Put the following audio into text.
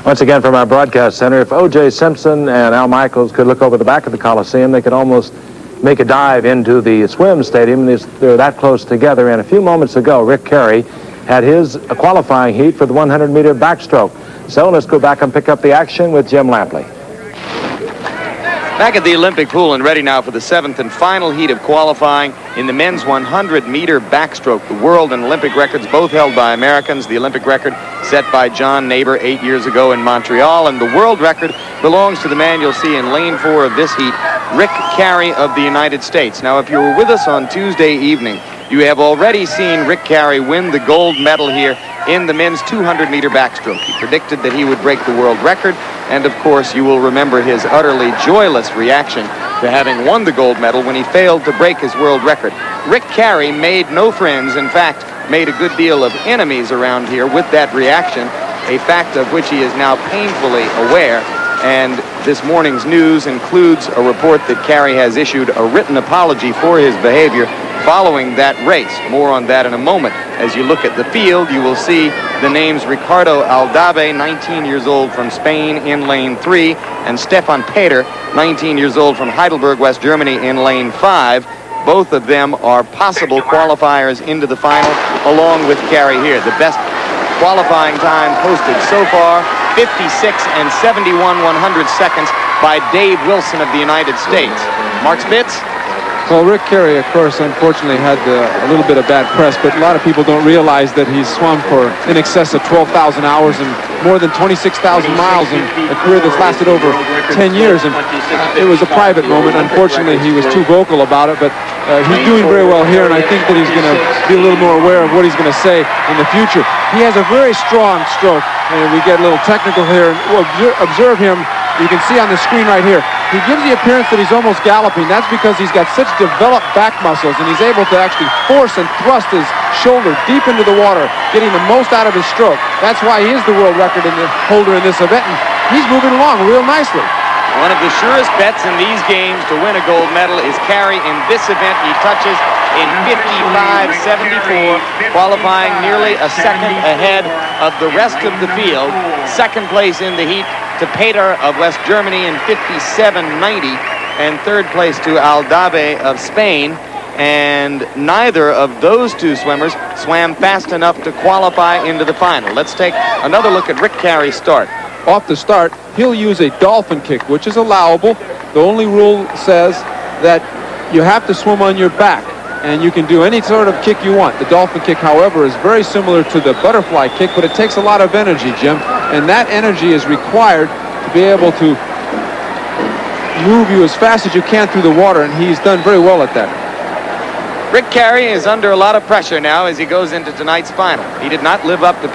Once again from our broadcast center, if O.J. Simpson and Al Michaels could look over the back of the Coliseum, they could almost make a dive into the swim stadium. They're that close together. And a few moments ago, Rick Carey had his qualifying heat for the 100-meter backstroke. So let's go back and pick up the action with Jim Lampley. Back at the Olympic pool and ready now for the 7th and final heat of qualifying in the men's 100-meter backstroke. The world and Olympic records both held by Americans. The Olympic record set by John Neighbor 8 years ago in Montreal, and the world record belongs to the man you'll see in lane 4 of this heat, Rick Carey of the United States. Now, if you were with us on Tuesday evening, you have already seen Rick Carey win the gold medal here in the men's 200-meter backstroke. He predicted that he would break the world record, and of course you will remember his utterly joyless reaction to having won the gold medal when he failed to break his world record. Rick Carey made no friends, in fact made a good deal of enemies around here with that reaction, a fact of which he is now painfully aware. And this morning's news includes a report that Carey has issued a written apology for his behavior following that race. More on that in a moment. As you look at the field, you will see the names Ricardo Aldave, 19 years old from Spain, in lane 3, and Stefan Peter, 19 years old from Heidelberg, West Germany, in lane 5. Both of them are possible qualifiers into the final, along with Carey here. The best qualifying time posted so far, 56 and 71 100 by Dave Wilson of the United States. Mark Spitz? Well, Rick Carey, of course, unfortunately had a little bit of bad press, but a lot of people don't realize that he's swum for in excess of 12,000 hours and more than 26,000 miles in a career that's lasted over 10 years. And it was a private moment. Unfortunately, he was too vocal about it, but he's doing very well here, and I think that he's going to be a little more aware of what he's going to say in the future. He has a very strong stroke, and we get a little technical here. And we'll observe him. You can see on the screen right here, he gives the appearance that he's almost galloping. That's because he's got such developed back muscles, and he's able to actually force and thrust his shoulder deep into the water, getting the most out of his stroke. That's why he is the world record holder in this event, and he's moving along real nicely. One of the surest bets in these games to win a gold medal is Carey. In this event, he touches in 55.74, qualifying nearly a second ahead of the rest of the field. Second place in the heat to Peter of West Germany in 57.90, and third place to Aldave of Spain. And neither of those two swimmers swam fast enough to qualify into the final. Let's take another look at Rick Carey's start. Off the start, he'll use a dolphin kick, which is allowable. The only rule says that you have to swim on your back, and you can do any sort of kick you want. The dolphin kick, however, is very similar to the butterfly kick, but it takes a lot of energy, Jim, and that energy is required to be able to move you as fast as you can through the water, and he's done very well at that. Rick Carey is under a lot of pressure now as he goes into tonight's final. He did not live up to people's